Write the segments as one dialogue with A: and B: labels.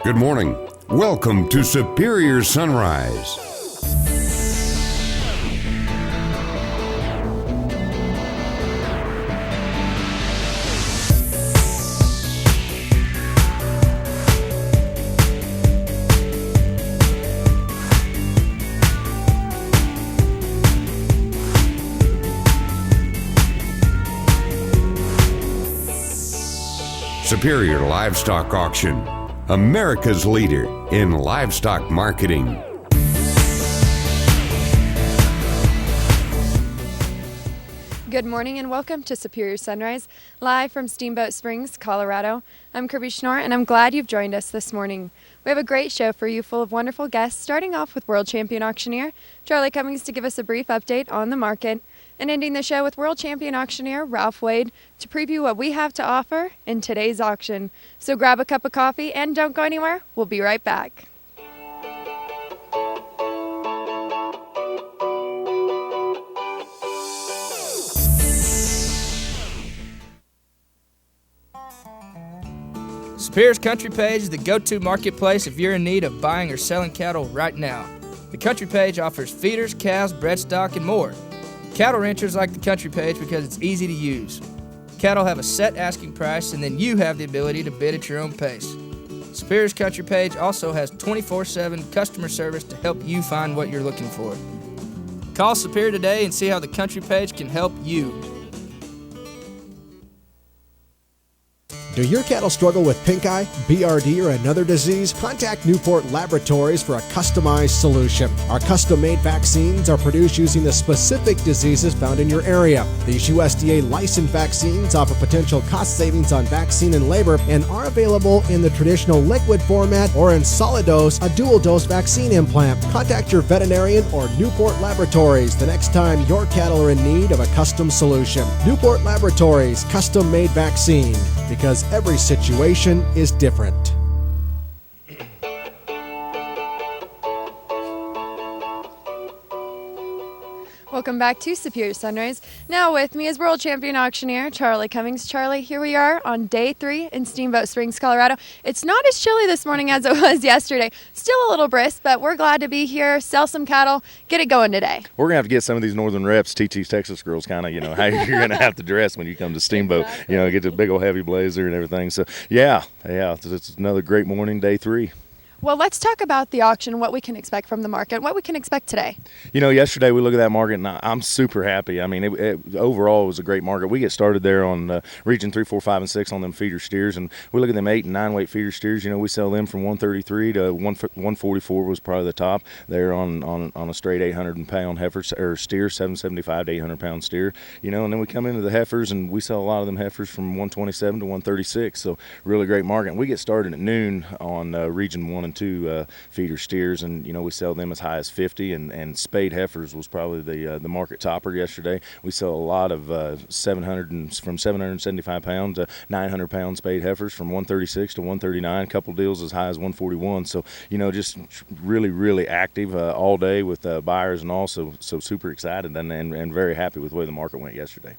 A: Good morning. Welcome to Superior Sunrise. Superior Livestock Auction, America's leader in livestock marketing.
B: Good morning and welcome to Superior Sunrise, live from Steamboat Springs, Colorado. I'm Kirby Schnorr and I'm glad you've joined us this morning. We have a great show for you full of wonderful guests, starting off with World Champion Auctioneer Charlie Cummings to give us a brief update on the market, and ending the show with World Champion Auctioneer Ralph Wade to preview what we have to offer in today's auction. So grab a cup of coffee and don't go anywhere. We'll be right back.
C: Superior's Country Page is the go-to marketplace if you're in need of buying or selling cattle right now. The Country Page offers feeders, calves, bread stock, and more. Cattle ranchers like the Country Page because it's easy to use. Cattle have a set asking price, and then you have the ability to bid at your own pace. Superior's Country Page also has 24/7 customer service to help you find what you're looking for. Call Superior today and see how the Country Page can help you.
D: Do your cattle struggle with pink eye, BRD, or another disease? Contact Newport Laboratories for a customized solution. Our custom-made vaccines are produced using the specific diseases found in your area. These USDA licensed vaccines offer potential cost savings on vaccine and labor and are available in the traditional liquid format or in solid dose, a dual-dose vaccine implant. Contact your veterinarian or Newport Laboratories the next time your cattle are in need of a custom solution. Newport Laboratories, custom-made vaccine, because every situation is different.
B: Welcome back to Superior Sunrise. Now with me is World Champion Auctioneer Charlie Cummings. Charlie, here we are on day 3 in Steamboat Springs, Colorado. It's not as chilly this morning as it was yesterday. Still a little brisk, but we're glad to be here, sell some cattle, get it going today.
E: We're going to have to get some of these northern reps, TT's Texas girls, kind of, how you're going to have to dress when you come to Steamboat.
B: Exactly.
E: Get the big old heavy blazer and everything. So, yeah, it's another great morning, day 3.
B: Well, let's talk about the auction, what we can expect from the market, what we can expect today.
E: Yesterday we look at that market, and I'm super happy. I mean, overall it was a great market. We get started there on region 3, 4, 5, and 6 on them feeder steers, and we look at them 8 and 9 weight feeder steers. We sell them from 133 to 144 was probably the top. They're on a straight 800-pound heifer or steer, 775 to 800-pound steer. And then we come into the heifers, and we sell a lot of them heifers from 127 to 136. So really great market. And we get started at noon on region 1 and 2 feeder steers, and we sell them as high as 50, and spayed heifers was probably the market topper yesterday. We sell a lot of from 775 pound to 900 pound spayed heifers from 136 to 139, a couple deals as high as 141. So just really active all day with buyers and all, so super excited and very happy with the way the market went yesterday.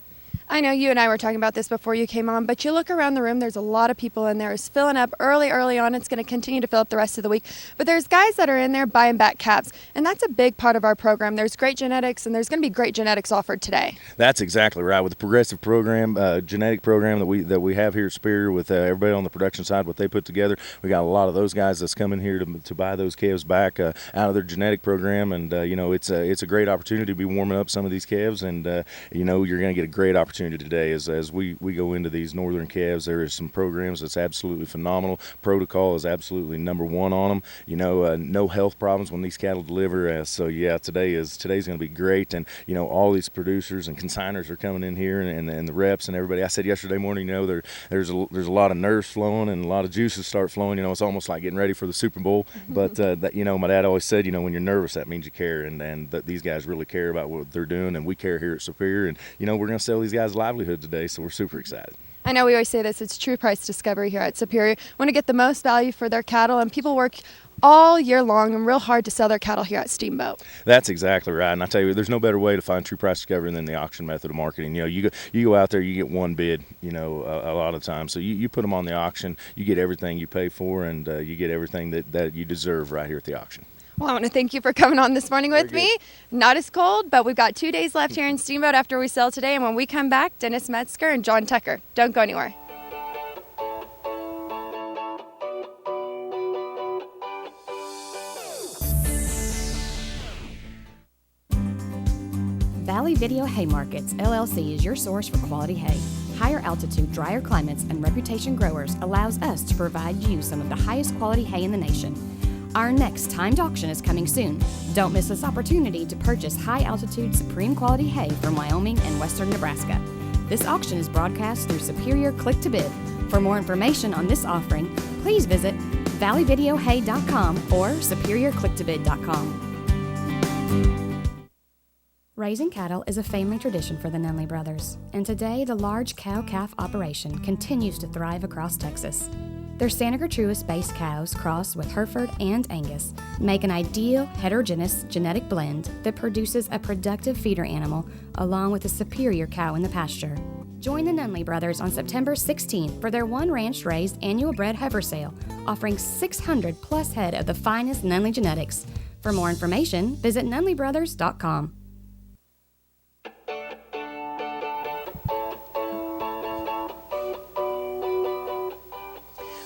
B: I know you and I were talking about this before you came on, but you look around the room, there's a lot of people in there. It's filling up early on. It's going to continue to fill up the rest of the week. But there's guys that are in there buying back calves, and that's a big part of our program. There's great genetics, and there's going to be great genetics offered today.
E: That's exactly right. With the progressive program, genetic program that we have here at Superior, with everybody on the production side, what they put together, we got a lot of those guys that's coming here to buy those calves back out of their genetic program, and it's a great opportunity to be warming up some of these calves, and you're going to get a great opportunity today as we go into these northern calves. There is some programs that's absolutely phenomenal. Protocol is absolutely number 1 on them. No health problems when these cattle deliver. So yeah, today's going to be great, and all these producers and consigners are coming in here, and the reps and everybody. I said yesterday morning, there's a lot of nerves flowing and a lot of juices start flowing. It's almost like getting ready for the Super Bowl. But my dad always said, when you're nervous, that means you care, and that these guys really care about what they're doing, and we care here at Superior, and we're going to sell these guys livelihood today, so we're super excited.
B: I know we always say this, it's true price discovery here at Superior. Want to get the most value for their cattle, and people work all year long and real hard to sell their cattle here at Steamboat.
E: That's exactly right. And I tell you, there's no better way to find true price discovery than the auction method of marketing. You go out there, you get one bid, a lot of times. So you put them on the auction, you get everything you pay for, and you get everything that you deserve right here at the auction.
B: Well, I want to thank you for coming on this morning with me. Not as cold, but we've got 2 days left here in Steamboat after we sell today. And when we come back, Dennis Metzger and John Tucker. Don't go anywhere.
F: Valley Video Hay Markets, LLC is your source for quality hay. Higher altitude, drier climates, and reputation growers allows us to provide you some of the highest quality hay in the nation. Our next timed auction is coming soon. Don't miss this opportunity to purchase high-altitude, supreme quality hay from Wyoming and western Nebraska. This auction is broadcast through Superior Click-to-Bid. For more information on this offering, please visit valleyvideohay.com or superiorclicktobid.com. Raising cattle is a family tradition for the Nunley brothers, and today the large cow-calf operation continues to thrive across Texas. Their Santa Gertrudis-based cows crossed with Hereford and Angus make an ideal heterogeneous genetic blend that produces a productive feeder animal along with a superior cow in the pasture. Join the Nunley brothers on September 16th for their one ranch raised annual bred heifer sale, offering 600 plus head of the finest Nunley genetics. For more information, visit nunleybrothers.com.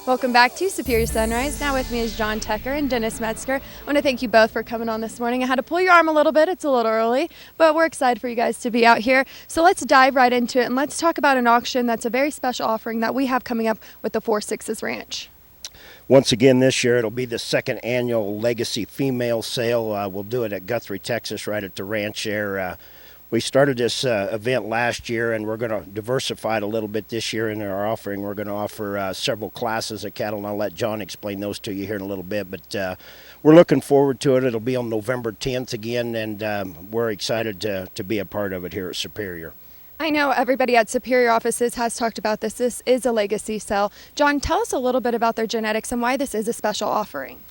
B: Welcome back to Superior Sunrise. Now with me is John Tucker and Dennis Metzger. I want to thank you both for coming on this morning. I had to pull your arm a little bit. It's a little early, but we're excited for you guys to be out here. So let's dive right into it and let's talk about an auction that's a very special offering that we have coming up with the 4 Sixes Ranch.
G: Once again this year, it'll be the second annual Legacy Female Sale. We'll do it at Guthrie, Texas, right at the ranch there. We started this event last year, and we're going to diversify it a little bit this year in our offering. We're going to offer several classes of cattle, and I'll let John explain those to you here in a little bit. But we're looking forward to it. It'll be on November 10th again, and we're excited to be a part of it here at Superior.
B: I know everybody at Superior offices has talked about this. This is a legacy sale. John, tell us a little bit about their genetics and why this is a special offering.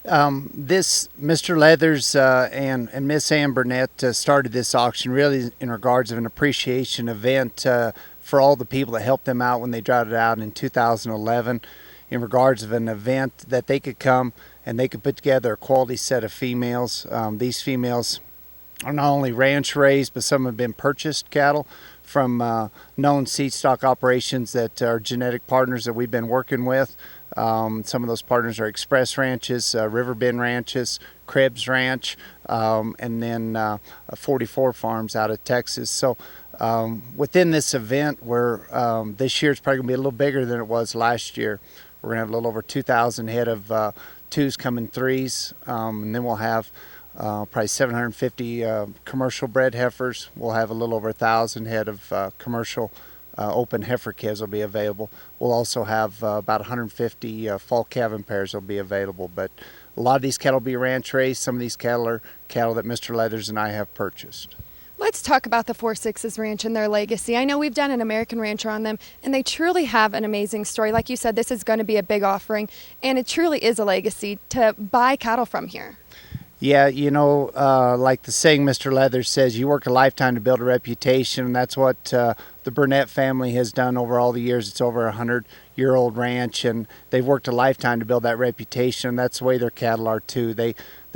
H: This Mr. Leathers and Miss Ann Burnett started this auction really in regards of an appreciation event for all the people that helped them out when they dropped it out in 2011, in regards of an event that they could come and they could put together a quality set of females. These females are not only ranch raised, but some have been purchased cattle from known seed stock operations that are genetic partners that we've been working with. Some of those partners are Express Ranches, Riverbend Ranches, Krebs Ranch, and then 44 Farms out of Texas. So within this event, this year it's probably going to be a little bigger than it was last year. We're going to have a little over 2,000 head of twos coming threes, and then we'll have probably 750 commercial bred heifers. We'll have a little over 1,000 head of commercial open heifer calves will be available. We'll also have about 150 fall calving pairs will be available. But a lot of these cattle will be ranch raised. Some of these cattle are cattle that Mr. Leathers and I have purchased.
B: Let's talk about the 4 Sixes Ranch and their legacy. I know we've done an American Rancher on them, and they truly have an amazing story. Like you said, this is going to be a big offering, and it truly is a legacy to buy cattle from here.
H: Yeah, like the saying Mr. Leathers says, you work a lifetime to build a reputation, and that's what the Burnett family has done over all the years. It's over a 100-year-old ranch, and they've worked a lifetime to build that reputation, and that's the way their cattle are too. They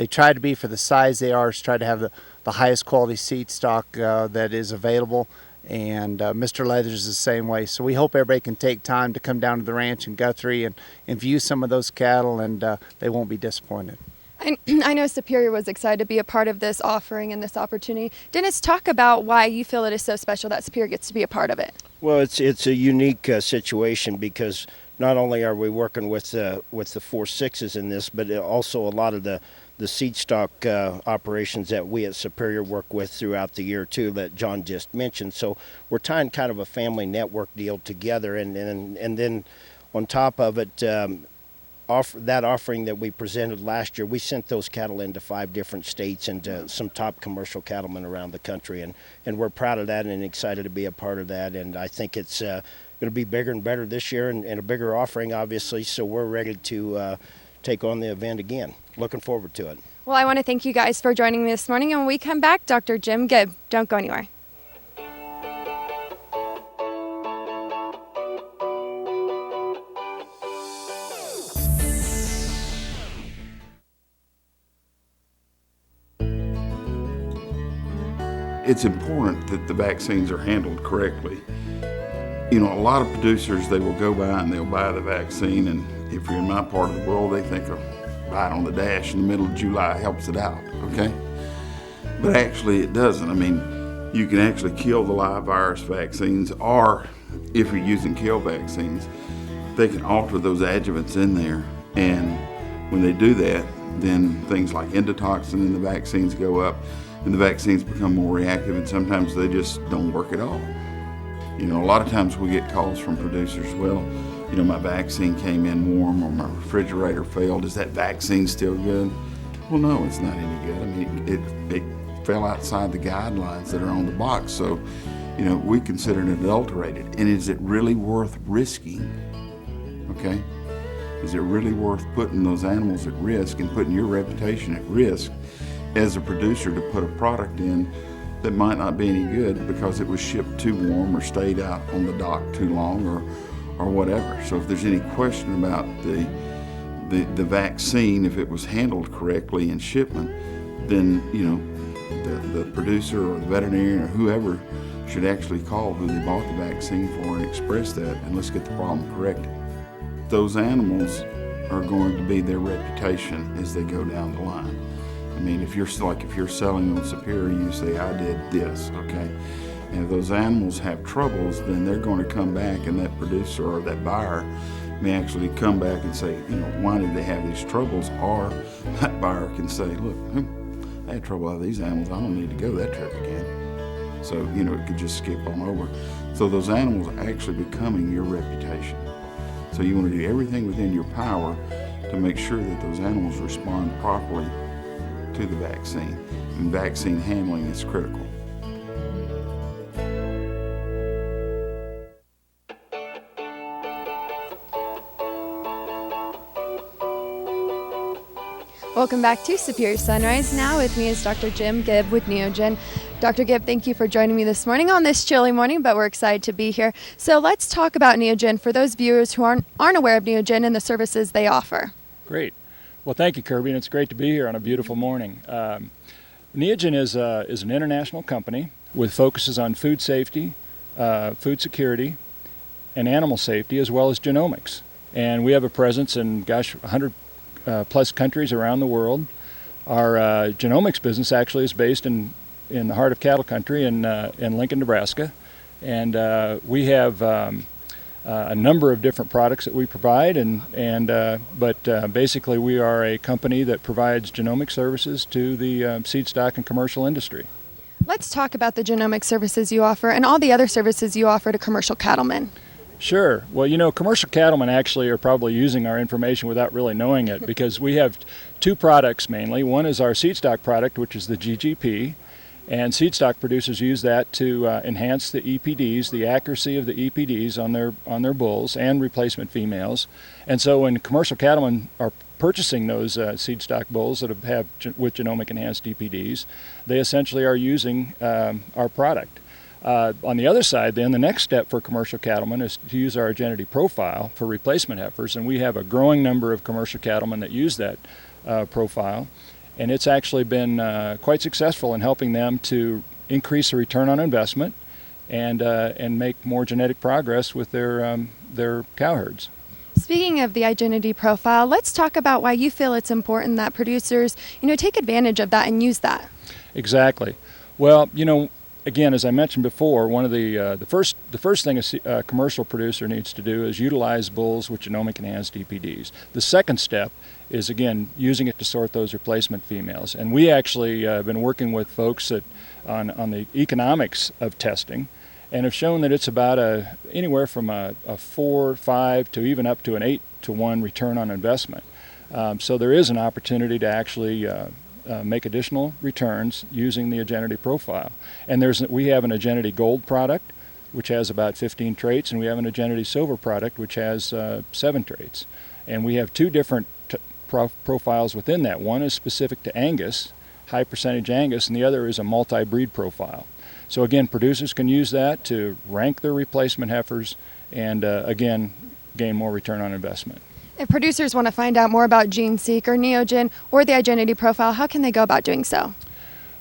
H: try to be, for the size they are, try to have the highest quality seed stock that is available, and Mr. Leathers is the same way. So we hope everybody can take time to come down to the ranch in Guthrie and view some of those cattle, and they won't be disappointed.
B: I know Superior was excited to be a part of this offering and this opportunity. Dennis, talk about why you feel it is so special that Superior gets to be a part of it.
G: Well, it's a unique situation because not only are we working with the 4 Sixes in this, but also a lot of the seed stock operations that we at Superior work with throughout the year too, that John just mentioned. So we're tying kind of a family network deal together, and then on top of it, that offering that we presented last year, we sent those cattle into 5 different states and to some top commercial cattlemen around the country, and we're proud of that and excited to be a part of that. And I think it's going to be bigger and better this year, and a bigger offering, obviously. So we're ready to take on the event again. Looking forward to it.
B: Well, I want to thank you guys for joining me this morning. And when we come back, Dr. Jim Gibb. Don't go anywhere.
I: It's important that the vaccines are handled correctly. You know, a lot of producers, they will go by and they'll buy the vaccine, and if you're in my part of the world, they think a ride on the dash in the middle of July helps it out, okay? But actually it doesn't. I mean, you can actually kill the live virus vaccines, or if you're using kill vaccines, they can alter those adjuvants in there, and when they do that, then things like endotoxin in the vaccines go up, and the vaccines become more reactive, and sometimes they just don't work at all. You know, a lot of times we get calls from producers, well, you know, my vaccine came in warm or my refrigerator failed. Is that vaccine still good? Well, no, it's not any good. I mean, it fell outside the guidelines that are on the box. So, you know, we consider it adulterated. And is it really worth risking? Okay? Is it really worth putting those animals at risk and putting your reputation at risk as a producer to put a product in that might not be any good because it was shipped too warm or stayed out on the dock too long or whatever? So if there's any question about the vaccine, if it was handled correctly in shipment, then, you know, the producer or the veterinarian or whoever should actually call who they bought the vaccine for and express that, and let's get the problem corrected. Those animals are going to be their reputation as they go down the line. I mean, if you're selling on Superior, you say, I did this, okay? And if those animals have troubles, then they're going to come back, and that producer or that buyer may actually come back and say, you know, why did they have these troubles? Or that buyer can say, look, I had trouble with these animals. I don't need to go that trip again. So, you know, it could just skip on over. So those animals are actually becoming your reputation. So you want to do everything within your power to make sure that those animals respond properly to the vaccine. And vaccine handling is critical.
B: Welcome back to Superior Sunrise. Now with me is Dr. Jim Gibb with Neogen. Dr. Gibb, thank you for joining me this morning on this chilly morning, but we're excited to be here. So let's talk about Neogen for those viewers who aren't aware of Neogen and the services they offer.
J: Great. Well, thank you, Kirby, and it's great to be here on a beautiful morning. Neogen is an international company with focuses on food safety, food security, and animal safety, as well as genomics. And we have a presence in, 100 plus countries around the world. Our genomics business actually is based in the heart of cattle country in Lincoln, Nebraska. And we have a number of different products that we provide, but basically we are a company that provides genomic services to the seed stock and commercial industry.
B: Let's talk about the genomic services you offer and all the other services you offer to commercial cattlemen.
J: Sure. Well, you know, commercial cattlemen actually are probably using our information without really knowing it, because we have two products mainly. One is our seed stock product, which is the GGP, and seed stock producers use that to enhance the EPDs, the accuracy of the EPDs on their bulls and replacement females. And so when commercial cattlemen are purchasing those seed stock bulls that have with genomic enhanced EPDs, they essentially are using our product. On the other side, then, the next step for commercial cattlemen is to use our Identity Profile for replacement heifers, and we have a growing number of commercial cattlemen that use that profile, and it's actually been quite successful in helping them to increase the return on investment and make more genetic progress with their cow herds.
B: Speaking of the Identity Profile, let's talk about why you feel it's important that producers, take advantage of that and use that.
J: Exactly. Well, again, as I mentioned before, one of the first thing a commercial producer needs to do is utilize bulls with genomic enhanced EPDs. The second step is, again, using it to sort those replacement females. And we actually have been working with folks on the economics of testing, and have shown that it's about anywhere from a 4, 5 to even up to an 8-to-1 return on investment. So there is an opportunity to actually make additional returns using the Identity Profile. And we have an Identity Gold product, which has about 15 traits, and we have an Identity Silver product, which has 7 traits. And we have two different profiles within that. One is specific to Angus, high percentage Angus, and the other is a multi-breed profile. So again, producers can use that to rank their replacement heifers and again, gain more return on investment.
B: If producers want to find out more about GeneSeek or Neogen or the identity profile, how can they go about doing so?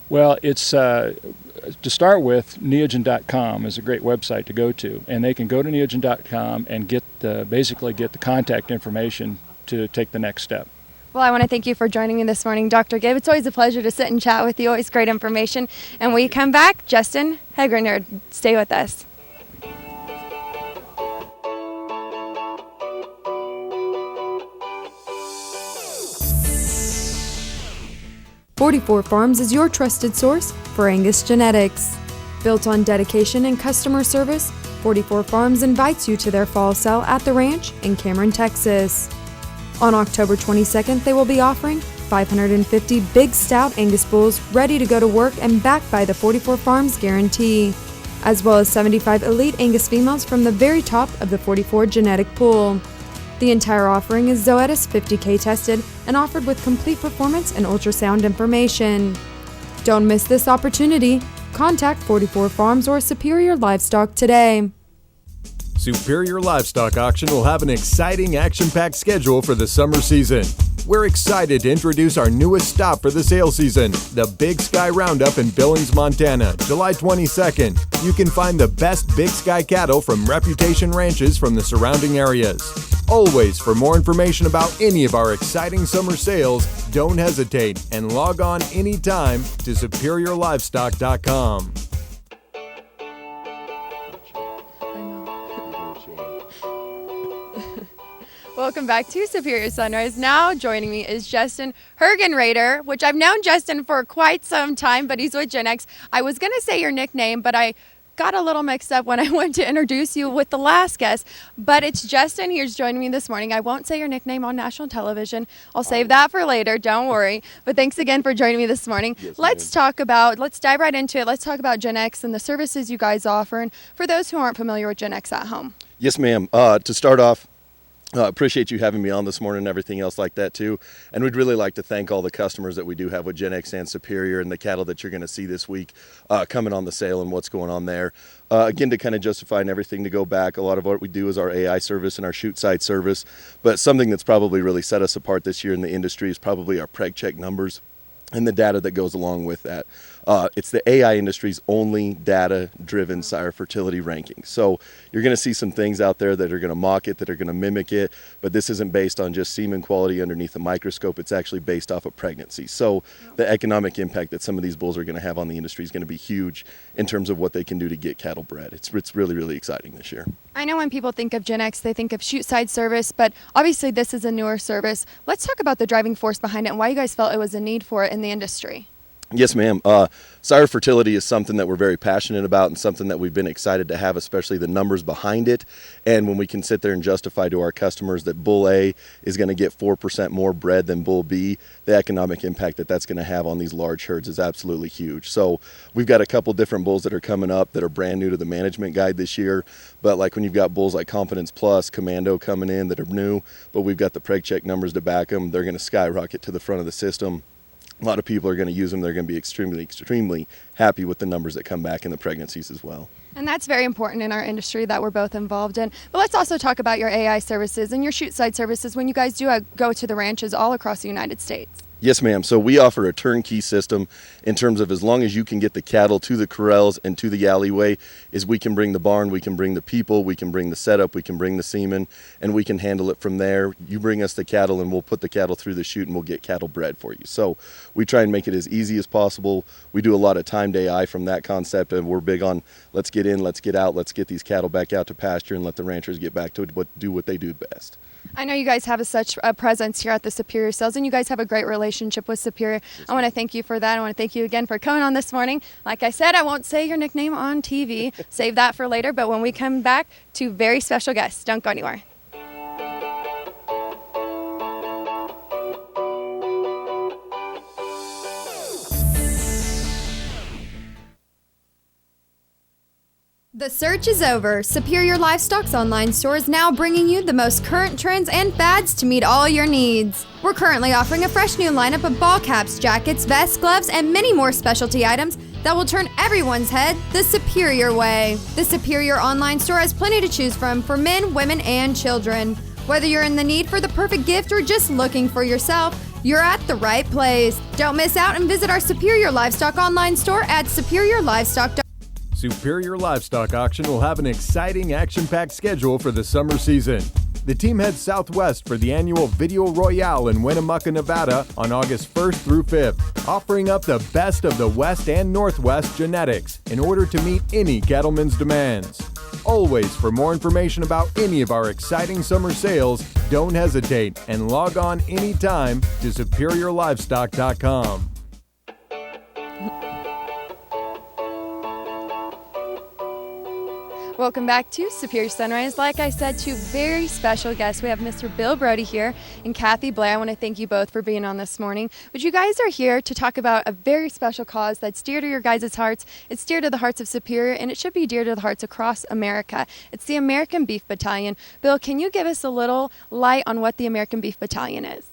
J: Well, it's to start with, Neogen.com is a great website to go to, and they can go to Neogen.com and basically get the contact information to take the next step.
B: Well, I want to thank you for joining me this morning, Dr. Gibb. It's always a pleasure to sit and chat with you. Always great information. And when you come back, Justin Hegrener, stay with us. "44 Farms is your trusted source for Angus genetics. Built on dedication and customer service, 44 Farms invites you to their fall sale at the ranch in Cameron, Texas. On October 22nd, they will be offering 550 big stout Angus bulls ready to go to work and backed by the 44 Farms guarantee, as well as 75 elite Angus females from the very top of the 44 genetic pool. The entire offering is Zoetis 50K tested and offered with complete performance and ultrasound information. Don't miss this opportunity. Contact 44 Farms or Superior Livestock today."
K: Superior Livestock Auction will have an exciting action-packed schedule for the summer season. We're excited to introduce our newest stop for the sale season, the Big Sky Roundup in Billings, Montana, July 22nd. You can find the best Big Sky cattle from Reputation ranches from the surrounding areas. Always, for more information about any of our exciting summer sales, don't hesitate and log on anytime to SuperiorLivestock.com.
B: Welcome back to Superior Sunrise. Now joining me is Justin Hergenrader, which I've known Justin for quite some time, but he's with Gen X. I was going to say your nickname, but I got a little mixed up when I went to introduce you with the last guest, but it's Justin. He's joining me this morning. I won't say your nickname on national television. I'll save that for later. Don't worry. But thanks again for joining me this morning.
L: Yes,
B: let's dive right into it. Let's talk about Gen X and the services you guys offer. And for those who aren't familiar with Gen X at home.
L: Yes, ma'am. To start off, appreciate you having me on this morning and everything else like that too. And we'd really like to thank all the customers that we do have with Gen X and Superior and the cattle that you're going to see this week coming on the sale and what's going on there. Again, to kind of justify and everything to go back, a lot of what we do is our AI service and our shoot side service. But something that's probably really set us apart this year in the industry is probably our preg check numbers and the data that goes along with that. It's the AI industry's only data-driven sire fertility ranking. So you're going to see some things out there that are going to mock it, that are going to mimic it, but this isn't based on just semen quality underneath a microscope. It's actually based off of pregnancy. So the economic impact that some of these bulls are going to have on the industry is going to be huge in terms of what they can do to get cattle bred. It's really, really exciting this year.
B: I know when people think of Gen X, they think of shoot side service, but obviously this is a newer service. Let's talk about the driving force behind it and why you guys felt it was a need for it in the industry.
L: Yes, ma'am. Sire fertility is something that we're very passionate about and something that we've been excited to have, especially the numbers behind it. And when we can sit there and justify to our customers that Bull A is going to get 4% more bred than Bull B, the economic impact that that's going to have on these large herds is absolutely huge. So we've got a couple different bulls that are coming up that are brand new to the management guide this year. But like when you've got bulls like Confidence Plus, Commando coming in that are new, but we've got the preg check numbers to back them, they're going to skyrocket to the front of the system. A lot of people are going to use them. They're going to be extremely happy with the numbers that come back in the pregnancies as well.
B: And that's very important in our industry that we're both involved in. But let's also talk about your AI services and your shoot side services when you guys do go to the ranches all across the United States.
L: Yes, ma'am. So we offer a turnkey system in terms of as long as you can get the cattle to the corrals and to the alleyway, is we can bring the barn, we can bring the people, we can bring the setup, we can bring the semen, and we can handle it from there. You bring us the cattle and we'll put the cattle through the chute and we'll get cattle bred for you. So we try and make it as easy as possible. We do a lot of timed AI from that concept, and we're big on let's get in, let's get out, let's get these cattle back out to pasture and let the ranchers get back to what they do best.
B: I know you guys have such a presence here at the Superior Sales, and you guys have a great relationship with Superior. I want to thank you for that. I want to thank you again for coming on this morning. Like I said, I won't say your nickname on TV. Save that for later. But when we come back, two very special guests. Don't go anywhere. The The search is over. Superior Livestock's online store is now bringing you the most current trends and fads to meet all your needs. We're currently offering a fresh new lineup of ball caps, jackets, vests, gloves, and many more specialty items that will turn everyone's head the Superior way. The Superior online store has plenty to choose from for men, women, and children. Whether you're in the need for the perfect gift or just looking for yourself, you're at the right place. Don't miss out and visit our Superior Livestock online store at superiorlivestock.com.
K: Superior Livestock Auction will have an exciting action-packed schedule for the summer season. The team heads southwest for the annual Video Royale in Winnemucca, Nevada on August 1st through 5th, offering up the best of the West and Northwest genetics in order to meet any cattleman's demands. Always, for more information about any of our exciting summer sales, don't hesitate and log on anytime to superiorlivestock.com.
B: Welcome back to Superior Sunrise. Like I said, two very special guests. We have Mr. Bill Brody here and Kathy Blair. I want to thank you both for being on this morning. But you guys are here to talk about a very special cause that's dear to your guys' hearts. It's dear to the hearts of Superior, and it should be dear to the hearts across America. It's the American Beef Battalion. Bill, can you give us a little light on what the American Beef Battalion is?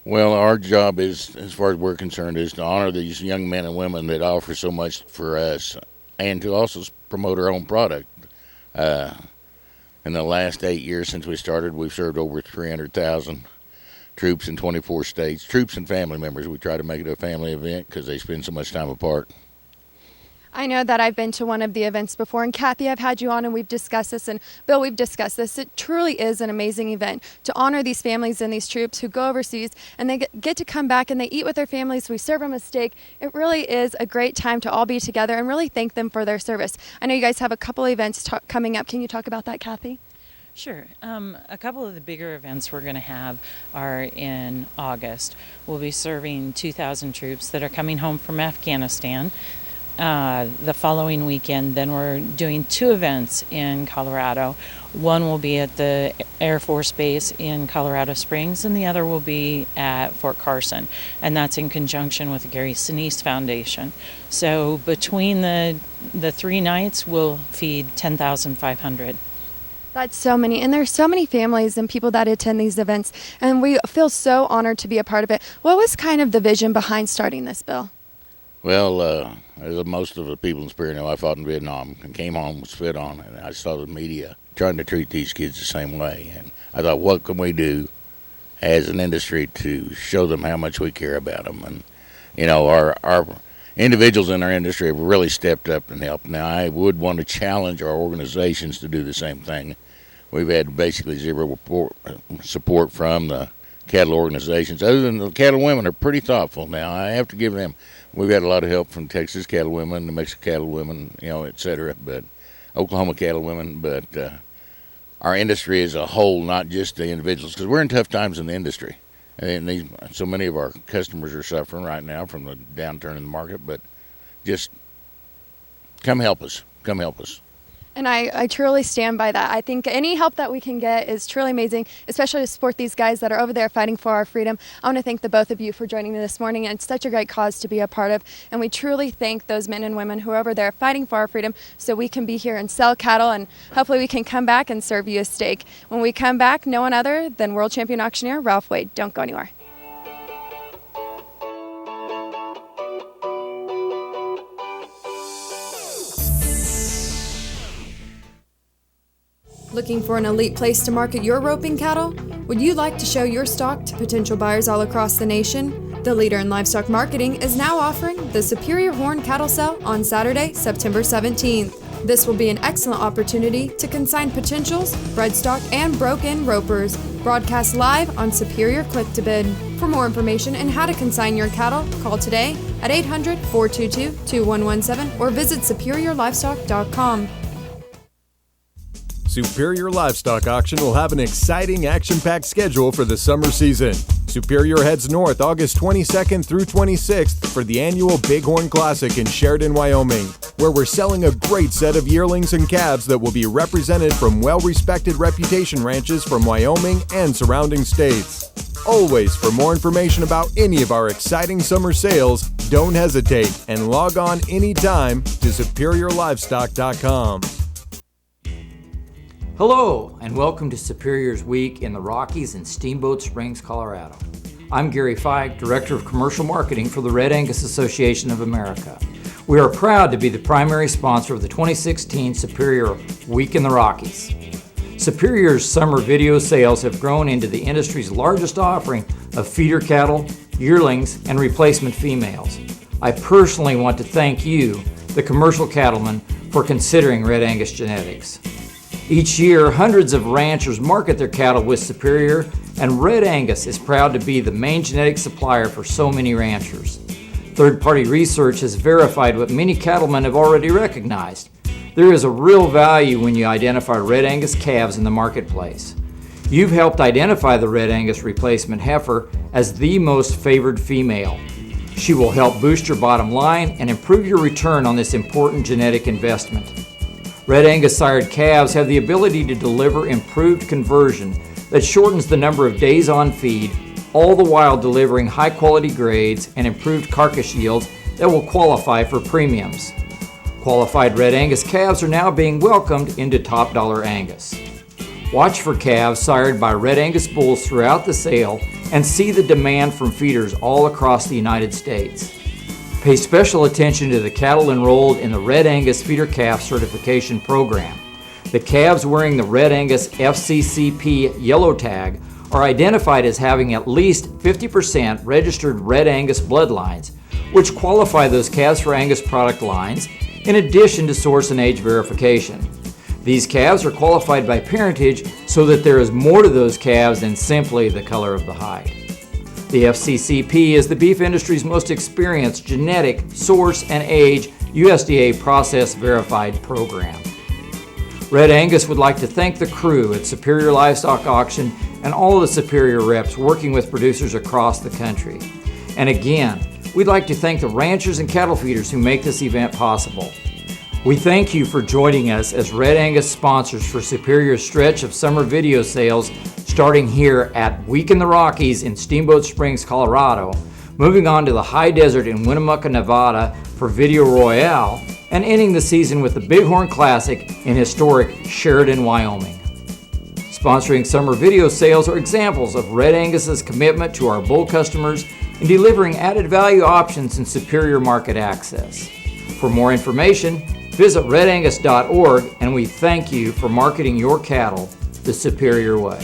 M: Well, our job is, as far as we're concerned, is to honor these young men and women that offer so much for us, and to also promote our own product. In the last 8 years since we started, we've served over 300,000 troops in 24 states. Troops and family members. We try to make it a family event because they spend so much time apart.
B: I know that I've been to one of the events before, and Kathy, I've had you on and we've discussed this, and Bill, we've discussed this. It truly is an amazing event to honor these families and these troops who go overseas and they get to come back and they eat with their families. We serve them a steak. It really is a great time to all be together and really thank them for their service. I know you guys have a couple of events coming up. Can you talk about that, Kathy?
N: Sure. A couple of the bigger events we're going to have are in August. We'll be serving 2,000 troops that are coming home from Afghanistan. The following weekend, then we're doing two events in Colorado. One will be at the Air Force Base in Colorado Springs, and the other will be at Fort Carson, and that's in conjunction with the Gary Sinise Foundation. So between the 3 nights, we'll feed 10,500.
B: That's so many, and there's so many families and people that attend these events, and we feel so honored to be a part of it. What was kind of the vision behind starting this, Bill?
M: Well, as most of the people in Superior know, I fought in Vietnam and came home, was spit on, and I saw the media trying to treat these kids the same way. And I thought, what can we do as an industry to show them how much we care about them? And, you know, our individuals in our industry have really stepped up and helped. Now, I would want to challenge our organizations to do the same thing. We've had basically zero support from the cattle organizations. Other than the cattle women are pretty thoughtful now. I have to give them. We've had a lot of help from Texas cattle women, New Mexico cattle women, you know, et cetera, but Oklahoma cattle women. But our industry as a whole, not just the individuals, because we're in tough times in the industry. And so many of our customers are suffering right now from the downturn in the market. But just come help us. Come help us.
B: And I truly stand by that. I think any help that we can get is truly amazing, especially to support these guys that are over there fighting for our freedom. I want to thank the both of you for joining me this morning, and it's such a great cause to be a part of. And we truly thank those men and women who are over there fighting for our freedom so we can be here and sell cattle, and hopefully we can come back and serve you a steak. When we come back, no one other than world champion auctioneer Ralph Wade. Don't go anywhere. Looking for an elite place to market your roping cattle? Would you like to show your stock to potential buyers all across the nation? The leader in livestock marketing is now offering the Superior Horn Cattle Sale on Saturday, September 17th. This will be an excellent opportunity to consign potentials, bred stock, and broke-in ropers. Broadcast live on Superior Click to Bid. For more information and how to consign your cattle, call today at 800-422-2117 or visit superiorlivestock.com.
K: Superior Livestock Auction will have an exciting action-packed schedule for the summer season. Superior heads north August 22nd through 26th for the annual Bighorn Classic in Sheridan, Wyoming, where we're selling a great set of yearlings and calves that will be represented from well-respected reputation ranches from Wyoming and surrounding states. Always, for more information about any of our exciting summer sales, Don't hesitate and log on anytime to SuperiorLivestock.com.
O: Hello, and welcome to Superior's Week in the Rockies in Steamboat Springs, Colorado. I'm Gary Feig, Director of Commercial Marketing for the Red Angus Association of America. We are proud to be the primary sponsor of the 2016 Superior Week in the Rockies. Superior's summer video sales have grown into the industry's largest offering of feeder cattle, yearlings, and replacement females. I personally want to thank you, the commercial cattlemen, for considering Red Angus genetics. Each year, hundreds of ranchers market their cattle with Superior, and Red Angus is proud to be the main genetic supplier for so many ranchers. Third-party research has verified what many cattlemen have already recognized. There is a real value when you identify Red Angus calves in the marketplace. You've helped identify the Red Angus replacement heifer as the most favored female. She will help boost your bottom line and improve your return on this important genetic investment. Red Angus sired calves have the ability to deliver improved conversion that shortens the number of days on feed, all the while delivering high-quality grades and improved carcass yields that will qualify for premiums. Qualified Red Angus calves are now being welcomed into Top Dollar Angus. Watch for calves sired by Red Angus bulls throughout the sale and see the demand from feeders all across the United States. Pay special attention to the cattle enrolled in the Red Angus Feeder Calf Certification Program. The calves wearing the Red Angus FCCP yellow tag are identified as having at least 50% registered Red Angus bloodlines, which qualify those calves for Angus product lines, in addition to source and age verification. These calves are qualified by parentage so that there is more to those calves than simply the color of the hide. The FCCP is the beef industry's most experienced genetic, source, and age USDA process verified program. Red Angus would like to thank the crew at Superior Livestock Auction and all of the Superior reps working with producers across the country. And again, we'd like to thank the ranchers and cattle feeders who make this event possible. We thank you for joining us as Red Angus sponsors for Superior's stretch of summer video sales starting here at Week in the Rockies in Steamboat Springs, Colorado, moving on to the high desert in Winnemucca, Nevada for Video Royale, and ending the season with the Bighorn Classic in historic Sheridan, Wyoming. Sponsoring summer video sales are examples of Red Angus's commitment to our bull customers in delivering added value options and superior market access. For more information, visit redangus.org, and we thank you for marketing your cattle the Superior way.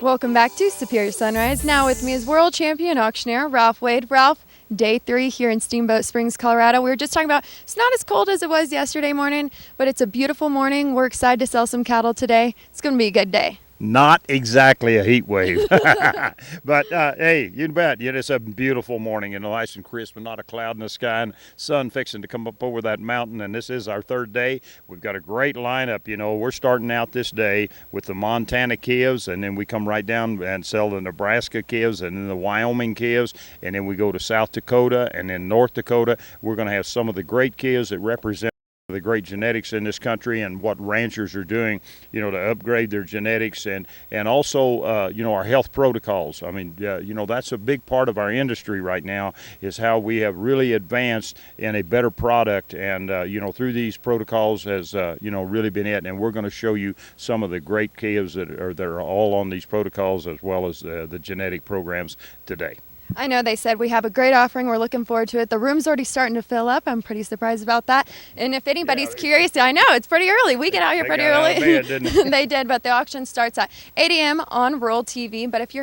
B: Welcome back to Superior Sunrise. Now with me is world champion auctioneer Ralph Wade. Ralph, day 3 here in Steamboat Springs, Colorado. We were just talking about it's not as cold as it was yesterday morning, but it's a beautiful morning. We're excited to sell some cattle today. It's going to be a good day.
P: Not exactly a heat wave, but hey, you bet. It's a beautiful morning and nice and crisp and not a cloud in the sky and sun fixing to come up over that mountain. And this is our third day. We've got a great lineup. We're starting out this day with the Montana calves, and then we come right down and sell the Nebraska calves and then the Wyoming calves, and then we go to South Dakota and then North Dakota. We're going to have some of the great calves that represent the great genetics in this country and what ranchers are doing, to upgrade their genetics and also, our health protocols. I mean, that's a big part of our industry right now is how we have really advanced in a better product and, through these protocols has, really been it. And we're going to show you some of the great calves that are all on these protocols as well as the genetic programs today.
B: I know they said we have a great offering. We're looking forward to it. The room's already starting to fill up. I'm pretty surprised about that. And if anybody's curious, I know it's pretty early. We get out here pretty early. They did, but the auction starts at 8 a.m. on Rural TV. But if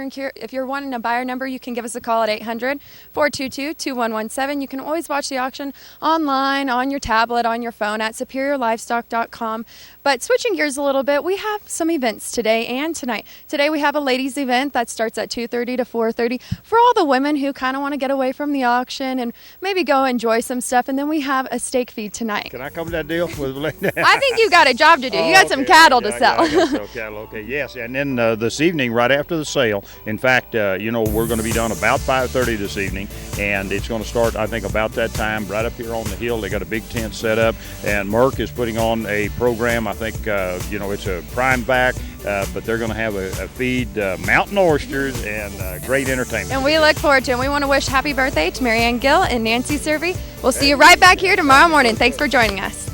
B: you're wanting a buyer number, you can give us a call at 800-422-2117. You can always watch the auction online, on your tablet, on your phone at superiorlivestock.com. But switching gears a little bit, we have some events today and tonight. Today we have a ladies event that starts at 2:30 to 4:30 for all the women who kind of want to get away from the auction and maybe go enjoy some stuff. And then we have a steak feed tonight.
P: Can I come to that deal?
B: I think you got a job to do. You got some cattle to sell.
P: I got some cattle, okay, yes. And then this evening, right after the sale, in fact, we're going to be done about 5:30 this evening, and it's going to start, I think, about that time, right up here on the hill. They got a big tent set up, and Merck is putting on a program. I think, it's a prime back, but they're going to have a feed, mountain oysters, and great entertainment.
B: And we look forward to it. And we want to wish happy birthday to Marianne Gill and Nancy Servey. We'll see you right back here tomorrow morning. Thanks for joining us.